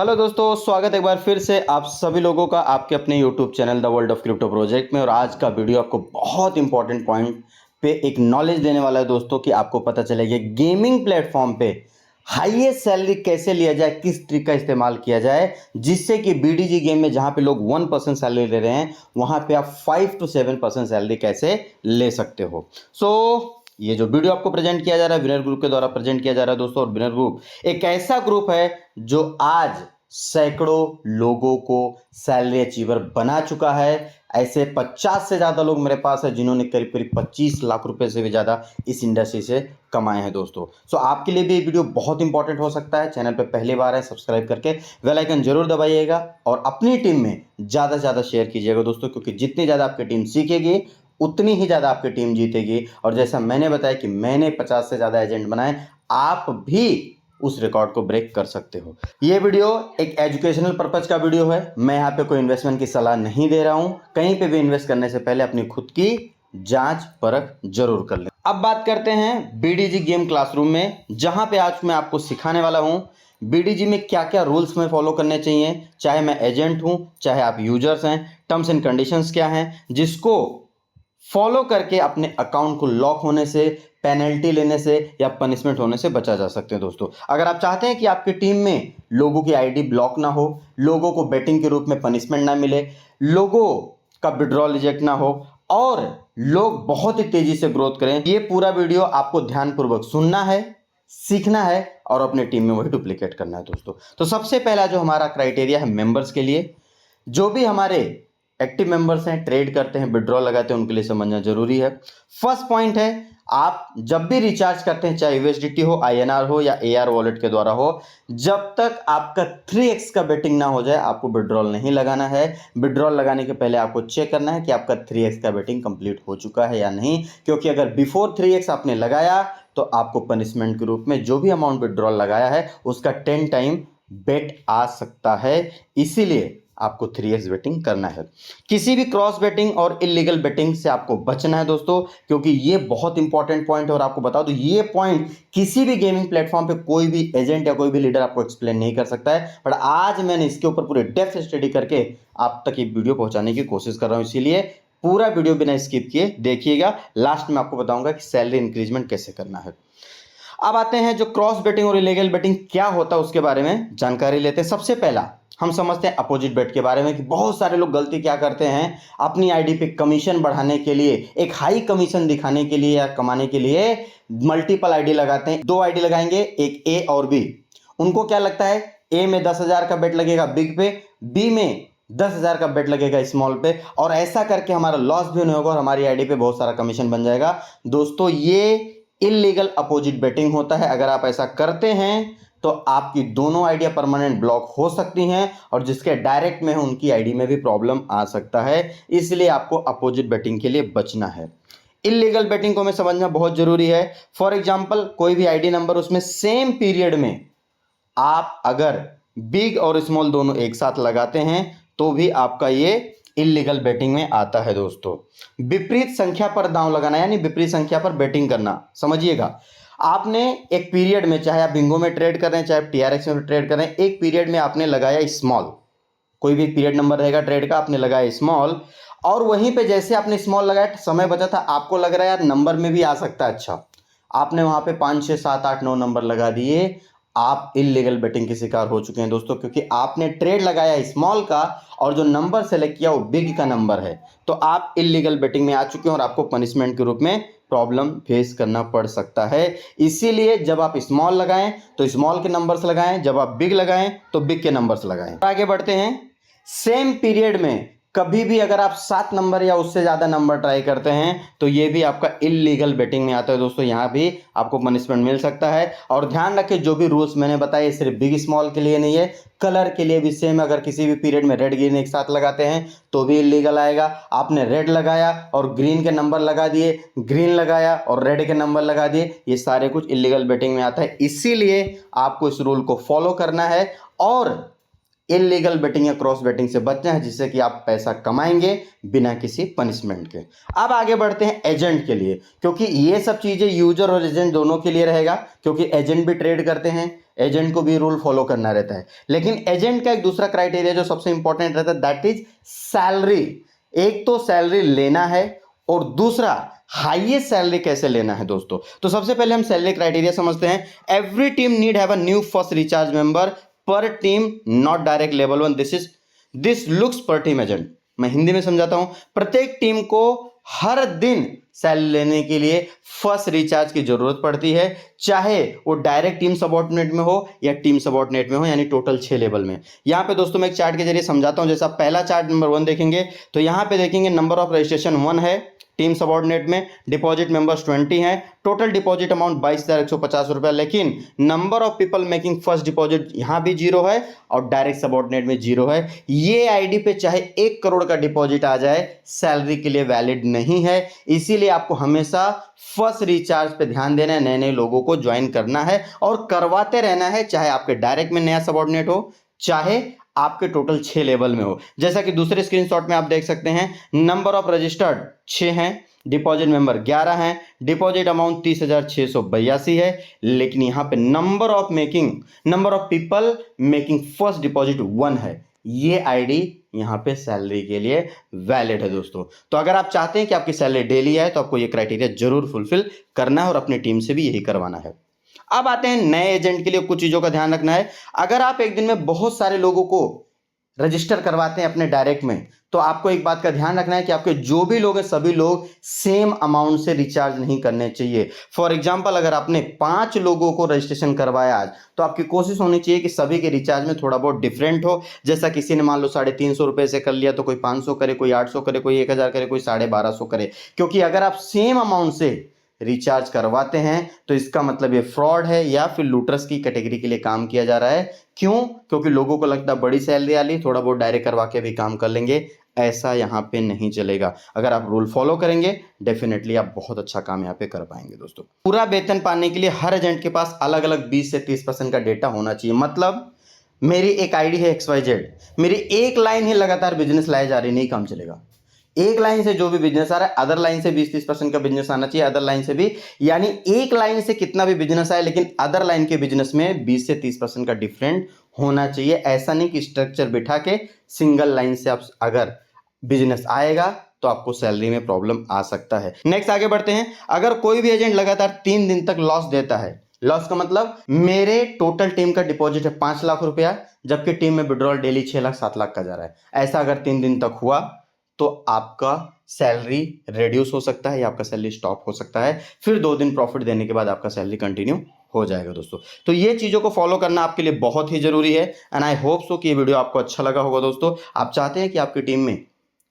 Hello दोस्तों, स्वागत है एक बार फिर से आप सभी लोगों का आपके अपने YouTube channel the world of crypto project में। और आज का वीडियो आपको बहुत इंपॉर्टेंट पॉइंट पे एक नॉलेज देने वाला है दोस्तों कि आपको पता चलेगा गेमिंग प्लेटफॉर्म पे हाईएस्ट सैलरी कैसे लिया जाए, किस ट्रिक का इस्तेमाल किया जाए जिससे कि बीडीजी गेम में जहां पे लोग 1% सैलरी ले रहे हैं वहां पे आप 5 to 7% सैलरी कैसे ले सकते हो। ये जो वीडियो आपको प्रेजेंट किया जा रहा है विनर ग्रुप के द्वारा प्रेजेंट किया जा रहा है दोस्तों। और विनर ग्रुप एक ऐसा ग्रुप है जो आज सैकड़ों लोगों को सैलरी अचीवर बना चुका है। ऐसे 50 से ज्यादा लोग मेरे पास है जिन्होंने करीब करीब 25 लाख रुपए से भी ज्यादा इस इंडस्ट्री से कमाए हैं दोस्तों। आपके लिए भी ये वीडियो बहुत इंपॉर्टेंट हो सकता है। चैनल पे पहली बार है, सब्सक्राइब करके बेल आइकन जरूर दबाइएगा और अपनी टीम में ज्यादा से ज्यादा शेयर कीजिएगा दोस्तों, क्योंकि जितनी ज्यादा आपकी टीम सीखेगी उतनी ही ज्यादा आपकी टीम जीतेगी। और जैसा मैंने बताया कि मैंने 50 से ज्यादा एजेंट बनाए, आप भी उस रिकॉर्ड को ब्रेक कर सकते हो। ये वीडियो एक एजुकेशनल पर्पज का वीडियो है। मैं यहाँ पे कोई इन्वेस्टमेंट की सलाह नहीं दे रहा हूँ। कहीं पे भी इन्वेस्ट करने से पहले अपनी खुद की जांच परख जरूर कर लें। अब बात करते हैं बीडीजी गेम क्लासरूम में, जहां पे आज मैं आपको सिखाने वाला हूं बीडीजी में क्या क्या रूल्स में फॉलो करने चाहिए, चाहे मैं एजेंट हूं चाहे आप यूजर्स हैं। टर्म्स एंड कंडीशंस क्या हैं जिसको फॉलो करके अपने अकाउंट को लॉक होने से, पेनल्टी लेने से या पनिशमेंट होने से बचा जा सकते हैं दोस्तों। अगर आप चाहते हैं कि आपकी टीम में लोगों की आईडी ब्लॉक ना हो, लोगों को बेटिंग के रूप में पनिशमेंट ना मिले, लोगों का विड्रॉल रिजेक्ट ना हो और लोग बहुत ही तेजी से ग्रोथ करें, ये पूरा वीडियो आपको ध्यानपूर्वक सुनना है, सीखना है और अपने टीम में वही डुप्लीकेट करना है दोस्तों। तो सबसे पहला जो हमारा क्राइटेरिया है मेंबर्स के लिए, जो भी हमारे एक्टिव मेंबर्स हैं, ट्रेड करते हैं, विड्रॉल लगाते हैं, उनके लिए समझना जरूरी है। फर्स्ट पॉइंट है, आप जब भी रिचार्ज करते हैं, चाहे यूएसडीटी हो, आईएनआर हो या एआर वॉलेट के द्वारा हो, जब तक आपका 3x का बेटिंग ना हो जाए आपको विड्रॉल नहीं लगाना है। विड्रॉल लगाने के पहले आपको चेक करना है कि आपका 3x का बेटिंग कंप्लीट हो चुका है या नहीं, क्योंकि अगर बिफोर 3x आपने लगाया तो आपको पनिशमेंट के रूप में जो भी अमाउंट विड्रॉल लगाया है उसका 10 टाइम बेट आ सकता है। इसीलिए आपको 3x बेटिंग करना है। किसी भी क्रॉस बेटिंग और इलीगल बेटिंग से आपको बचना है दोस्तों, क्योंकि ये बहुत इंपॉर्टेंट पॉइंट है। और आपको बता दो, ये पॉइंट किसी भी गेमिंग प्लेटफॉर्म पे कोई भी एजेंट या कोई भी लीडर आपको एक्सप्लेन नहीं कर सकता है, बट आज मैंने इसके ऊपर पूरे डेप्थ स्टडी करके आप तक ये वीडियो पहुंचाने की कोशिश कर रहा हूं। इसीलिए पूरा वीडियो बिना स्किप किए देखिएगा। लास्ट में आपको बताऊंगा कि सैलरी इंक्रीजमेंट कैसे करना है। अब आते हैं जो क्रॉस बेटिंग और इलीगल बेटिंग क्या होता है उसके बारे में जानकारी लेते हैं। सबसे पहला हम समझते हैं अपोजिट बेट के बारे में कि बहुत सारे लोग गलती क्या करते हैं, अपनी आईडी पे कमीशन बढ़ाने के लिए, एक हाई कमीशन दिखाने के लिए या कमाने के लिए मल्टीपल आईडी लगाते हैं। 2 आईडी लगाएंगे, एक ए और बी। उनको क्या लगता है, ए में 10,000 का बेट लगेगा बिग पे, बी में 10,000 का बेट लगेगा स्मॉल पे, और ऐसा करके हमारा लॉस भी नहीं होगा और हमारी आईडी पे बहुत सारा कमीशन बन जाएगा। दोस्तों ये इलीगल अपोजिट बेटिंग होता है। अगर आप ऐसा करते हैं तो आपकी दोनों आइडिया परमानेंट ब्लॉक हो सकती हैं और जिसके डायरेक्ट में है उनकी आईडी में भी प्रॉब्लम आ सकता है। इसलिए आपको अपोजिट बेटिंग के लिए बचना है। इलीगल बेटिंग को हमें समझना बहुत जरूरी है। फॉर एग्जांपल कोई भी आईडी नंबर, उसमें सेम पीरियड में आप अगर बिग और स्मॉल दोनों एक साथ लगाते हैं तो भी आपका ये इलीगल बेटिंग में आता है दोस्तों। विपरीत संख्या पर दांव लगाना यानी विपरीत संख्या पर बेटिंग करना, समझिएगा। आपने एक पीरियड में, चाहे आप बिंगो में ट्रेड कर रहे हैं चाहे आप टीआरएक्स में ट्रेड कर रहे हैं, एक पीरियड में आपने लगाया स्मॉल, कोई भी पीरियड नंबर रहेगा ट्रेड का, आपने लगाया स्मॉल, और वहीं पे जैसे आपने स्मॉल लगाया समय बचा था, आपको लग रहा है यार नंबर में भी आ सकता है, अच्छा आपने वहां पे 5 6 7 8 9 नंबर लगा दिए, आप इलीगल बेटिंग के शिकार हो चुके हैं दोस्तों, क्योंकि आपने ट्रेड लगाया स्मॉल का और जो नंबर सेलेक्ट किया वो बिग का नंबर है। तो आप इलीगल बेटिंग में आ चुके हैं और आपको पनिशमेंट के रूप में प्रॉब्लम फेस करना पड़ सकता है। इसीलिए जब आप स्मॉल लगाएं तो स्मॉल के नंबर्स लगाएं, जब आप बिग लगाएं तो बिग के नंबर्स लगाएं। आगे बढ़ते हैं। सेम पीरियड में कभी भी अगर आप 7 नंबर या उससे ज्यादा नंबर ट्राई करते हैं तो ये भी आपका इलीगल बेटिंग में आता है दोस्तों। यहां भी आपको पनिशमेंट मिल सकता है। और ध्यान रखें, जो भी रूल्स मैंने बताए सिर्फ बिग स्मॉल के लिए नहीं है, कलर के लिए भी सेम। अगर किसी भी पीरियड में रेड ग्रीन एक साथ लगाते हैं तो भी इलीगल आएगा। आपने रेड लगाया और ग्रीन के नंबर लगा दिए, ग्रीन लगाया और रेड के नंबर लगा दिए, ये सारे कुछ इलीगल बेटिंग में आता है। इसीलिए आपको इस रूल को फॉलो करना है और इलीगल बेटिंग या क्रॉस बेटिंग से बचना है, जिससे कि आप पैसा कमाएंगे बिना किसी पनिशमेंट के। अब आगे बढ़ते हैं एजेंट के लिए, क्योंकि ये सब चीजें यूजर और एजेंट दोनों के लिए रहेगा, क्योंकि एजेंट भी ट्रेड करते हैं, एजेंट को भी रूल फॉलो करना रहता है। लेकिन एजेंट का एक दूसरा क्राइटेरिया जो सबसे इंपॉर्टेंट रहता है, दैट इज सैलरी। एक तो सैलरी लेना है और दूसरा हाईएस्ट सैलरी कैसे लेना है दोस्तों। तो सबसे पहले हम सैलरी क्राइटेरिया समझते हैं। Every team need have a new first recharge member per team, not direct level 1। This looks per team agent. मैं हिंदी में समझाता हूं। प्रत्येक टीम को हर दिन सैलरी लेने के लिए फर्स्ट रिचार्ज की जरूरत पड़ती है, चाहे वो डायरेक्ट टीम सबऑर्डिनेट में हो या टीम सबऑर्डिनेट में हो, यानी टोटल 6 लेवल में। यहां पे दोस्तों मैं एक चार्ट के जरिए समझाता हूं। जैसा पहला चार्ट नंबर 1 देखेंगे तो यहां पे देखेंगे नंबर ऑफ रजिस्ट्रेशन 1 है टीम सबऑर्डिनेट में, डिपॉजिट मेंबर्स 20 हैं, टोटल डिपॉजिट अमाउंट 22,150 रुपया। लेकिन number of people making first deposit यहां भी 0 है और डायरेक्ट सबऑर्डिनेट में 0 है। ये आईडी पे चाहे 1 करोड़ का डिपॉजिट आ जाए, सैलरी के लिए वैलिड नहीं है। इसीलिए आपको हमेशा फर्स्ट रिचार्ज पे ध्यान देना है, नए नए लोगों को ज्वाइन करना है और करवाते रहना है, चाहे आपके डायरेक्ट में नया सबऑर्डिनेट हो, चाहे आपके टोटल 6 लेवल में हो। जैसा कि दूसरे स्क्रीनशॉट में आप देख सकते हैं, नंबर ऑफ रजिस्टर्ड 6 हैं, डिपॉजिट मेंबर 11 हैं, डिपॉजिट अमाउंट 30,682 है। लेकिन यहां पे number of people making first deposit 1 है। ये आईडी यहां पे सैलरी के लिए वैलिड है दोस्तों। तो अगर आप चाहते हैं कि आपकी सैलरी डेली आए तो आपको ये क्राइटेरिया जरूर फुलफिल करना है और अपनी टीम से भी यही करवाना है। अब आते हैं नए एजेंट के लिए, कुछ चीजों का ध्यान रखना है। अगर आप एक दिन में बहुत सारे लोगों को रजिस्टर करवाते हैं अपने डायरेक्ट में, तो आपको एक बात का ध्यान रखना है कि आपके जो भी लोग हैं सभी लोग सेम अमाउंट से रिचार्ज नहीं करने चाहिए। फॉर एग्जांपल, अगर आपने 5 लोगों को रजिस्ट्रेशन करवाया आज, तो आपकी कोशिश होनी चाहिए कि सभी के रिचार्ज में थोड़ा बहुत डिफरेंट हो। जैसा किसी ने मान लो 350 रुपए से कर लिया तो कोई 500 करे, कोई 800 करे, कोई 1000 करे, कोई 1250 करे। क्योंकि अगर आप सेम अमाउंट से रिचार्ज करवाते हैं तो इसका मतलब ये फ्रॉड है या फिर लूटर्स की कैटेगरी के लिए काम किया जा रहा है। क्यों? क्योंकि लोगों को लगता है बड़ी सैलरी वाली थोड़ा बहुत डायरेक्ट करवा के भी काम कर लेंगे। ऐसा यहाँ पे नहीं चलेगा। अगर आप रूल फॉलो करेंगे डेफिनेटली आप बहुत अच्छा काम यहाँ पे कर पाएंगे दोस्तों। पूरा वेतन पाने के लिए हर एजेंट के पास अलग अलग 20 से 30% का डेटा होना चाहिए। मतलब मेरी एक आईडी है XYZ, मेरी एक लाइन ही लगातार बिजनेस लाए जा रही, नहीं काम चलेगा। एक लाइन से जो भी बिजनेस आ रहा है, अदर लाइन से 20-30% का बिजनेस आना चाहिए, अदर लाइन से भी। यानी एक लाइन से कितना भी बिजनेस आए, लेकिन अदर लाइन के बिजनेस में 20 से 30% का डिफरेंट होना चाहिए। ऐसा नहीं कि स्ट्रक्चर बिठा के सिंगल लाइन से आप अगर बिजनेस आएगा तो आपको सैलरी में प्रॉब्लम आ सकता है। नेक्स्ट आगे बढ़ते हैं। अगर कोई भी एजेंट लगातार 3 दिन तक लॉस देता है, लॉस का मतलब मेरे टोटल टीम का डिपॉजिट है 5 लाख रुपया, जबकि टीम में विड्रॉल डेली 6 लाख 7 लाख का जा रहा है, ऐसा अगर 3 दिन तक हुआ तो आपका सैलरी रिड्यूस हो सकता है या आपका सैलरी स्टॉप हो सकता है। फिर 2 दिन प्रॉफिट देने के बाद आपका सैलरी कंटिन्यू हो जाएगा दोस्तों। तो ये चीज़ों को फॉलो करना आपके लिए बहुत ही जरूरी है। एंड आई होप सो कि ये वीडियो आपको अच्छा लगा होगा दोस्तों। आप चाहते हैं कि आपकी टीम में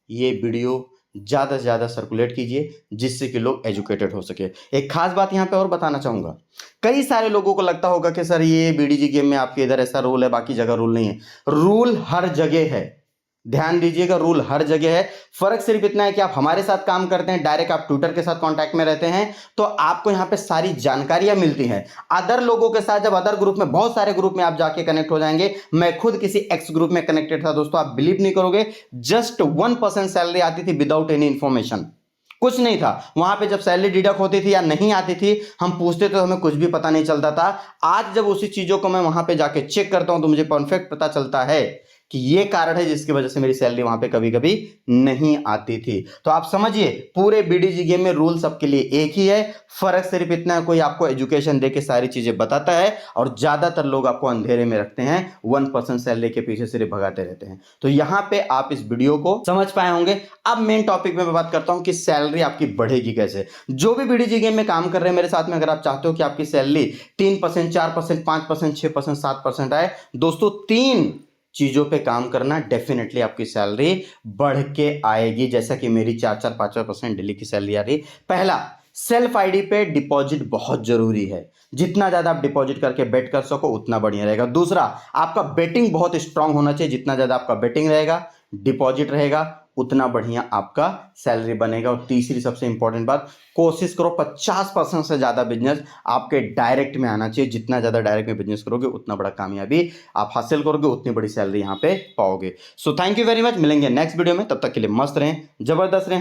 ये वीडियो ज़्यादा से ज़्यादा सर्कुलेट कीजिए, जिससे कि लोग एजुकेटेड हो सके। एक खास बात यहाँ पे और बताना चाहूँगा, कई सारे लोगों को लगता होगा कि सर ये BDG गेम में आपके इधर ऐसा रूल है, बाकी जगह रूल नहीं है। रूल हर जगह है, ध्यान दीजिएगा, रूल हर जगह है। फर्क सिर्फ इतना है कि आप हमारे साथ काम करते हैं, डायरेक्ट आप ट्विटर के साथ कांटेक्ट में रहते हैं, तो आपको यहाँ पे सारी जानकारियां मिलती हैं। अदर लोगों के साथ जब अदर ग्रुप में, बहुत सारे ग्रुप में आप जाके कनेक्ट हो जाएंगे। मैं खुद किसी एक्स ग्रुप में कनेक्टेड था दोस्तों, आप बिलीव नहीं करोगे, जस्ट 1% सैलरी आती थी विदाउट एनी इंफॉर्मेशन, कुछ नहीं था वहां पे। जब सैलरी डिडक्ट होती थी या नहीं आती थी, हम पूछते तो हमें कुछ भी पता नहीं चलता था। आज जब उसी चीजों को मैं वहां पे जाके चेक करता हूं तो मुझे परफेक्ट पता चलता है कि ये कारण है जिसकी वजह से मेरी सैलरी वहां पे कभी कभी नहीं आती थी। तो आप समझिए, पूरे BDG गेम में रूल सबके लिए एक ही है। फर्क सिर्फ इतना है, कोई आपको एजुकेशन देके सारी चीजें बताता है और ज्यादातर लोग आपको अंधेरे में रखते हैं, 1% सैलरी के पीछे सिर्फ भगाते रहते हैं। तो यहां पे आप इस वीडियो को समझ पाए होंगे। अब मेन टॉपिक में मैं बात करता हूं कि सैलरी आपकी बढ़ेगी कैसे। जो भी BDG गेम में काम कर रहे हैं मेरे साथ में, अगर आप चाहते हो कि आपकी सैलरी 3%, 4%, 5%, 6%, 7% आए, दोस्तों 3 चीजों पे काम करना, डेफिनेटली आपकी सैलरी बढ़ के आएगी। जैसा कि मेरी 4-4, 5% डेली की सैलरी आ रही। पहला, सेल्फ आईडी पे डिपॉजिट बहुत जरूरी है। जितना ज्यादा आप डिपॉजिट करके बेट कर सको उतना बढ़िया रहेगा। दूसरा, आपका बेटिंग बहुत स्ट्रांग होना चाहिए। जितना ज्यादा आपका बेटिंग रहेगा, डिपॉजिट रहेगा, उतना बढ़िया आपका सैलरी बनेगा। और तीसरी सबसे इंपॉर्टेंट बात, कोशिश करो 50% से ज़्यादा बिजनेस आपके डायरेक्ट में आना चाहिए। जितना ज़्यादा डायरेक्ट में बिजनेस करोगे उतना बड़ा कामयाबी आप हासिल करोगे, उतनी बड़ी सैलरी यहाँ पे पाओगे। So thank you very much, मिलेंगे नेक्स्ट वीडियो में, तब तक के लिए मस्त रहें, जबरदस्त रहें।